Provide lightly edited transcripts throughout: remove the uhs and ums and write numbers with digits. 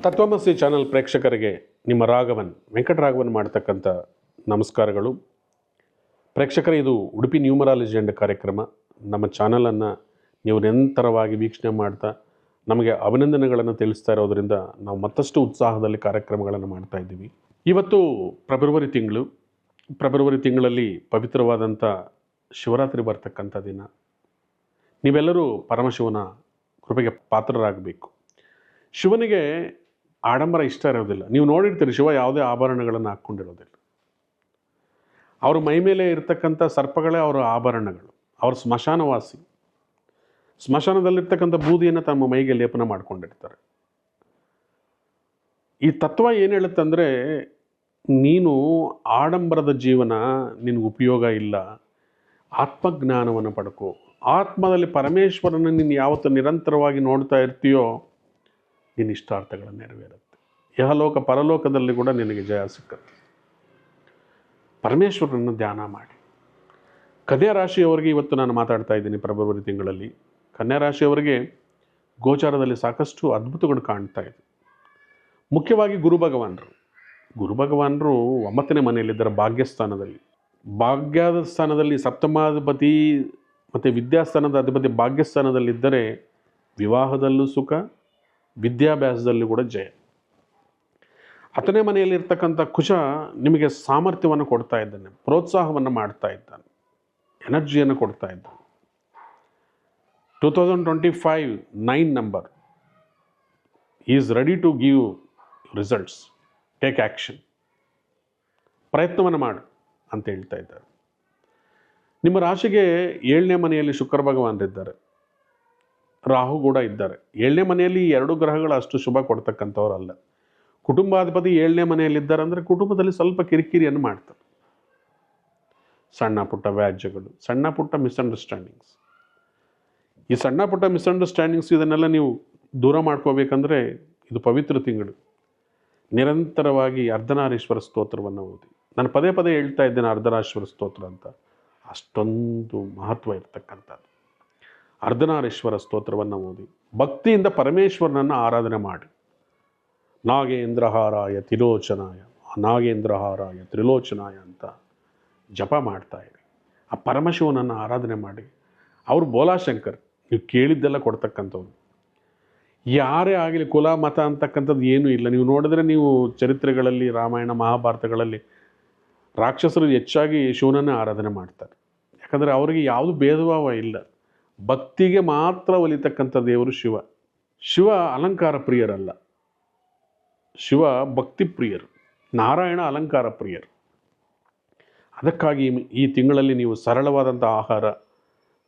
ತತ್ವಮಸಿ ಚಾನಲ್ ಪ್ರೇಕ್ಷಕರಿಗೆ ನಿಮ್ಮ ವೆಂಕಟರಾಘವನ್ ಮಾಡ್ತಕ್ಕಂಥ ನಮಸ್ಕಾರಗಳು. ಪ್ರೇಕ್ಷಕರೇ, ಇದು ಉಡುಪಿ ನ್ಯೂಮರಾಲಜಿ ಅಂಡ್ ಕಾರ್ಯಕ್ರಮ. ನಮ್ಮ ಚಾನಲನ್ನು ನೀವು ನಿರಂತರವಾಗಿ ವೀಕ್ಷಣೆ ಮಾಡ್ತಾ ನಮಗೆ ಅಭಿನಂದನೆಗಳನ್ನು ತಿಳಿಸ್ತಾ ಇರೋದರಿಂದ ನಾವು ಮತ್ತಷ್ಟು ಉತ್ಸಾಹದಲ್ಲಿ ಕಾರ್ಯಕ್ರಮಗಳನ್ನು ಮಾಡ್ತಾ ಇದ್ದೀವಿ. ಇವತ್ತು ಫೆಬ್ರವರಿ ತಿಂಗಳಲ್ಲಿ ಪವಿತ್ರವಾದಂಥ ಶಿವರಾತ್ರಿ ಬರ್ತಕ್ಕಂಥ ದಿನ. ನೀವೆಲ್ಲರೂ ಪರಮಶಿವನ ಕೃಪೆಗೆ ಪಾತ್ರರಾಗಬೇಕು. ಶಿವನಿಗೆ ಆಡಂಬರ ಇಷ್ಟ ಇರೋದಿಲ್ಲ. ನೀವು ನೋಡಿರ್ತೀರಿ, ಶಿವ ಯಾವುದೇ ಆಭರಣಗಳನ್ನು ಹಾಕ್ಕೊಂಡಿರೋದಿಲ್ಲ. ಅವ್ರ ಮೈ ಮೇಲೆ ಇರ್ತಕ್ಕಂಥ ಸರ್ಪಗಳೇ ಅವರ ಆಭರಣಗಳು. ಅವರು ಸ್ಮಶಾನವಾಸಿ. ಸ್ಮಶಾನದಲ್ಲಿರ್ತಕ್ಕಂಥ ಬೂದಿಯನ್ನು ತಮ್ಮ ಮೈಗೆ ಲೇಪನ ಮಾಡ್ಕೊಂಡಿರ್ತಾರೆ. ಈ ತತ್ವ ಏನು ಹೇಳುತ್ತಂದರೆ, ನೀನು ಆಡಂಬರದ ಜೀವನ ನಿನಗೆ ಉಪಯೋಗ ಇಲ್ಲ. ಆತ್ಮಜ್ಞಾನವನ್ನು ಪಡ್ಕೋ. ಆತ್ಮದಲ್ಲಿ ಪರಮೇಶ್ವರನ ನೀನು ಯಾವತ್ತು ನಿರಂತರವಾಗಿ ನೋಡ್ತಾ ಇರ್ತೀಯೋ ನಿನ್ನ ಇಷ್ಟಾರ್ಥಗಳನ್ನು ನೆರವೇರುತ್ತೆ. ಯಹಲೋಕ ಪರಲೋಕದಲ್ಲಿ ಕೂಡ ನಿನಗೆ ಜಯ ಸಿಕ್ಕತ್ತೆ. ಪರಮೇಶ್ವರನನ್ನು ಧ್ಯಾನ ಮಾಡಿ. ಕನ್ಯಾ ರಾಶಿಯವರಿಗೆ ಇವತ್ತು ನಾನು ಮಾತಾಡ್ತಾ ಇದ್ದೀನಿ. ಫೆಬ್ರವರಿ ತಿಂಗಳಲ್ಲಿ ಕನ್ಯಾ ರಾಶಿಯವರಿಗೆ ಗೋಚಾರದಲ್ಲಿ ಸಾಕಷ್ಟು ಅದ್ಭುತಗಳು ಕಾಣ್ತಾ ಇದೆ. ಮುಖ್ಯವಾಗಿ ಗುರು ಭಗವಾನರು 9ನೇ ಮನೆಯಲ್ಲಿದ್ದಾರೆ, ಭಾಗ್ಯದ ಸ್ಥಾನದಲ್ಲಿ ಸಪ್ತಮಾಧಿಪತಿ ಮತ್ತು ವಿದ್ಯಾಸ್ಥಾನದ ಅಧಿಪತಿ ಭಾಗ್ಯಸ್ಥಾನದಲ್ಲಿದ್ದರೆ ವಿವಾಹದಲ್ಲೂ ಸುಖ, ವಿದ್ಯಾಭ್ಯಾಸದಲ್ಲೂ ಕೂಡ ಜಯ. 10ನೇ ಮನೆಯಲ್ಲಿರ್ತಕ್ಕಂಥ ಕುಶ ನಿಮಗೆ ಸಾಮರ್ಥ್ಯವನ್ನು ಕೊಡ್ತಾ ಇದ್ದಾನೆ, ಪ್ರೋತ್ಸಾಹವನ್ನು ಮಾಡ್ತಾ ಇದ್ದಾನೆ, ಎನರ್ಜಿಯನ್ನು ಕೊಡ್ತಾ ಇದ್ದಾನೆ. 2025 9 number is ready to give results. Take action. ಪ್ರಯತ್ನವನ್ನು ಮಾಡು ಅಂತ ಹೇಳ್ತಾ ಇದ್ದಾರೆ. ನಿಮ್ಮ ರಾಶಿಗೆ 7ನೇ ಮನೆಯಲ್ಲಿ ಶುಕ್ರ ಭಗವಾನರಿದ್ದಾರೆ, ರಾಹು ಕೂಡ ಇದ್ದಾರೆ. 7ನೇ ಮನೆಯಲ್ಲಿ 2 ಗ್ರಹಗಳು ಅಷ್ಟು ಶುಭ ಕೊಡ್ತಕ್ಕಂಥವ್ರಲ್ಲ. ಕುಟುಂಬಾಧಿಪತಿ 7ನೇ ಮನೆಯಲ್ಲಿದ್ದಾರೆ ಅಂದರೆ ಕುಟುಂಬದಲ್ಲಿ ಸ್ವಲ್ಪ ಕಿರಿಕಿರಿಯನ್ನು ಮಾಡ್ತಾರೆ. ಸಣ್ಣ ಪುಟ್ಟ ವ್ಯಾಜ್ಯಗಳು, ಸಣ್ಣ ಪುಟ್ಟ ಮಿಸ್ಅಂಡರ್ಸ್ಟ್ಯಾಂಡಿಂಗ್ಸ್. ಈ ಸಣ್ಣ ಪುಟ್ಟ ಮಿಸ್ಅಂಡರ್ಸ್ಟ್ಯಾಂಡಿಂಗ್ಸ್ ಇದನ್ನೆಲ್ಲ ನೀವು ದೂರ ಮಾಡ್ಕೋಬೇಕಂದ್ರೆ ಇದು ಪವಿತ್ರ ತಿಂಗಳು. ನಿರಂತರವಾಗಿ ಅರ್ಧನಾರೀಶ್ವರ ಸ್ತೋತ್ರವನ್ನು ಓದಿ. ನಾನು ಪದೇ ಹೇಳ್ತಾ ಇದ್ದೇನೆ ಅರ್ಧನಾರೀಶ್ವರ ಸ್ತೋತ್ರ ಅಂತ. ಅಷ್ಟೊಂದು ಮಹತ್ವ ಇರ್ತಕ್ಕಂಥದ್ದು. ಅರ್ಧನಾರೀಶ್ವರ ಸ್ತೋತ್ರವನ್ನು ಓದಿ ಭಕ್ತಿಯಿಂದ ಪರಮೇಶ್ವರನನ್ನು ಆರಾಧನೆ ಮಾಡಿ. ನಾಗೇಂದ್ರಹಾರಾಯ ತ್ರಿಲೋಚನಾಯ ಅಂತ ಜಪ ಮಾಡ್ತಾ ಇರಿ. ಆ ಪರಮಶಿವನನ್ನು ಆರಾಧನೆ ಮಾಡಿ. ಅವರು ಬೋಲಾಶಂಕರ್, ನೀವು ಕೇಳಿದ್ದೆಲ್ಲ ಕೊಡ್ತಕ್ಕಂಥವ್ರು. ಯಾರೇ ಆಗಲಿ ಕುಲ ಮತ ಅಂತಕ್ಕಂಥದ್ದು ಏನೂ ಇಲ್ಲ. ನೀವು ನೋಡಿದ್ರೆ ನೀವು ಚರಿತ್ರೆಗಳಲ್ಲಿ, ರಾಮಾಯಣ ಮಹಾಭಾರತಗಳಲ್ಲಿ ರಾಕ್ಷಸರು ಹೆಚ್ಚಾಗಿ ಶಿವನನ್ನೇ ಆರಾಧನೆ ಮಾಡ್ತಾರೆ. ಯಾಕಂದರೆ ಅವರಿಗೆ ಯಾವುದು ಭೇದಭಾವ ಇಲ್ಲ. ಭಕ್ತಿಗೆ ಮಾತ್ರ ಒಲಿತಕ್ಕಂಥ ದೇವರು ಶಿವ ಅಲಂಕಾರ ಪ್ರಿಯರಲ್ಲ. ಶಿವ ಭಕ್ತಿ ಪ್ರಿಯರು, ನಾರಾಯಣ ಅಲಂಕಾರ ಪ್ರಿಯರು. ಅದಕ್ಕಾಗಿ ಈ ತಿಂಗಳಲ್ಲಿ ನೀವು ಸರಳವಾದಂಥ ಆಹಾರ,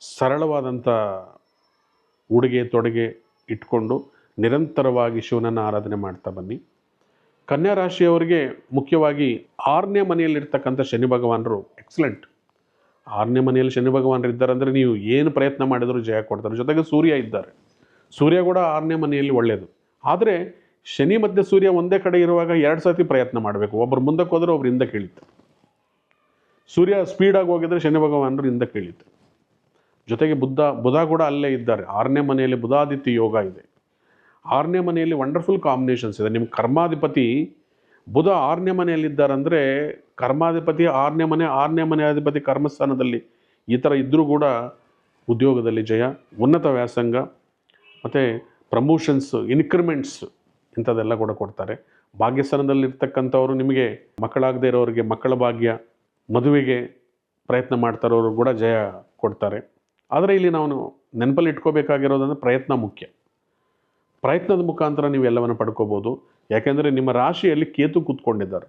ಸರಳವಾದಂಥ ಉಡುಗೆ ತೊಡುಗೆ ಇಟ್ಕೊಂಡು ನಿರಂತರವಾಗಿ ಶಿವನನ್ನು ಆರಾಧನೆ ಮಾಡ್ತಾ ಬನ್ನಿ. ಕನ್ಯಾ ರಾಶಿಯವರಿಗೆ ಮುಖ್ಯವಾಗಿ 6ನೇ ಮನೆಯಲ್ಲಿರ್ತಕ್ಕಂಥ ಶನಿ ಭಗವಾನರು ಎಕ್ಸಲೆಂಟ್. 6ನೇ ಮನೆಯಲ್ಲಿ ಶನಿ ಭಗವಾನರು ಇದ್ದಾರೆ ಅಂದರೆ ನೀವು ಏನು ಪ್ರಯತ್ನ ಮಾಡಿದರೂ ಜಯ ಕೊಡ್ತಾರೆ. ಜೊತೆಗೆ ಸೂರ್ಯ ಇದ್ದಾರೆ. ಸೂರ್ಯ ಕೂಡ 6ನೇ ಮನೆಯಲ್ಲಿ ಒಳ್ಳೆಯದು. ಆದರೆ ಶನಿ ಮತ್ತು ಸೂರ್ಯ ಒಂದೇ ಕಡೆ ಇರುವಾಗ 2 ಸರ್ತಿ ಪ್ರಯತ್ನ ಮಾಡಬೇಕು. ಒಬ್ಬರು ಮುಂದಕ್ಕೆ ಹೋದರೆ ಒಬ್ರು ಹಿಂದಕ್ಕೆ ಇಳಿತಾರೆ. ಸೂರ್ಯ ಸ್ಪೀಡಾಗಿ ಹೋಗಿದ್ರೆ ಶನಿ ಭಗವಾನರು ಹಿಂದಕ್ಕೆ ಇಳಿತಾರೆ. ಜೊತೆಗೆ ಬುಧ ಕೂಡ ಅಲ್ಲೇ ಇದ್ದಾರೆ. 6ನೇ ಮನೆಯಲ್ಲಿ ಬುಧಾದಿತ್ಯ ಯೋಗ ಇದೆ. 6ನೇ ಮನೆಯಲ್ಲಿ ವಂಡರ್ಫುಲ್ ಕಾಂಬಿನೇಷನ್ಸ್ ಇದೆ. ನಿಮ್ಮ ಕರ್ಮಾಧಿಪತಿ ಬುಧ 6ನೇ ಮನೆಯಲ್ಲಿದ್ದಾರೆ ಅಂದರೆ ಕರ್ಮಾಧಿಪತಿ 6ನೇ ಮನೆ ಅಧಿಪತಿ ಕರ್ಮಸ್ಥಾನದಲ್ಲಿ ಈ ಥರ ಇದ್ದರೂ ಕೂಡ ಉದ್ಯೋಗದಲ್ಲಿ ಜಯ, ಉನ್ನತ ವ್ಯಾಸಂಗ ಮತ್ತು ಪ್ರಮೋಷನ್ಸ್, ಇನ್ಕ್ರಿಮೆಂಟ್ಸ್ ಇಂಥದ್ದೆಲ್ಲ ಕೂಡ ಕೊಡ್ತಾರೆ. ಭಾಗ್ಯಸ್ಥಾನದಲ್ಲಿರ್ತಕ್ಕಂಥವರು ನಿಮಗೆ ಮಕ್ಕಳಾಗದೇ ಇರೋರಿಗೆ ಮಕ್ಕಳ ಭಾಗ್ಯ, ಮದುವೆಗೆ ಪ್ರಯತ್ನ ಮಾಡ್ತಾರೋರು ಕೂಡ ಜಯ ಕೊಡ್ತಾರೆ. ಆದರೆ ಇಲ್ಲಿ ನಾವು ನೆನಪಲ್ಲಿ ಇಟ್ಕೋಬೇಕಾಗಿರೋದಂದ್ರೆ ಪ್ರಯತ್ನ ಮುಖ್ಯ. ಪ್ರಯತ್ನದ ಮುಖಾಂತರ ನೀವು ಎಲ್ಲವನ್ನು ಪಡ್ಕೋಬೋದು. ಯಾಕೆಂದರೆ ನಿಮ್ಮ ರಾಶಿಯಲ್ಲಿ ಕೇತು ಕೂತ್ಕೊಂಡಿದ್ದಾರೆ.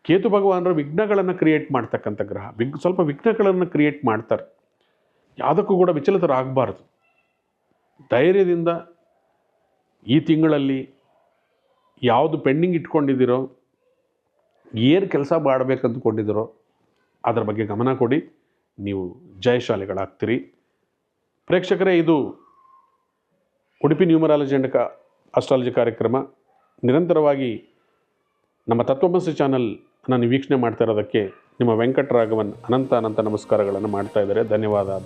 ಕೇತು ಭಗವಾನರು ವಿಘ್ನಗಳನ್ನು ಕ್ರಿಯೇಟ್ ಮಾಡ್ತಕ್ಕಂಥ ಗ್ರಹ. ಸ್ವಲ್ಪ ವಿಘ್ನಗಳನ್ನು ಕ್ರಿಯೇಟ್ ಮಾಡ್ತಾರೆ. ಯಾವುದಕ್ಕೂ ಕೂಡ ವಿಚಲಿತರಾಗಬಾರ್ದು. ಧೈರ್ಯದಿಂದ ಈ ತಿಂಗಳಲ್ಲಿ ಯಾವುದು ಪೆಂಡಿಂಗ್ ಇಟ್ಕೊಂಡಿದ್ದೀರೋ, ಏನು ಕೆಲಸ ಮಾಡಬೇಕಂದುಕೊಂಡಿದ್ದೀರೋ ಅದರ ಬಗ್ಗೆ ಗಮನ ಕೊಡಿ. ನೀವು ಜಯಶಾಲಿಗಳಾಗ್ತೀರಿ. ಪ್ರೇಕ್ಷಕರೇ, ಇದು ಉಡುಪಿ ನ್ಯೂಮರಾಲಜಿ ಅಂಡ್ ಅಸ್ಟ್ರಾಲಜಿ ಕಾರ್ಯಕ್ರಮ. ನಿರಂತರವಾಗಿ ನಮ್ಮ ತತ್ವಮಸಿ ಚಾನಲ್ ನಾನು ವೀಕ್ಷಣೆ ಮಾಡ್ತಾ ಇರೋದಕ್ಕೆ ನಿಮ್ಮ ವೆಂಕಟರಾಘವನ್ ಅನಂತ ನಮಸ್ಕಾರಗಳನ್ನು ಮಾಡ್ತಾ ಇದ್ದಾರೆ. ಧನ್ಯವಾದ.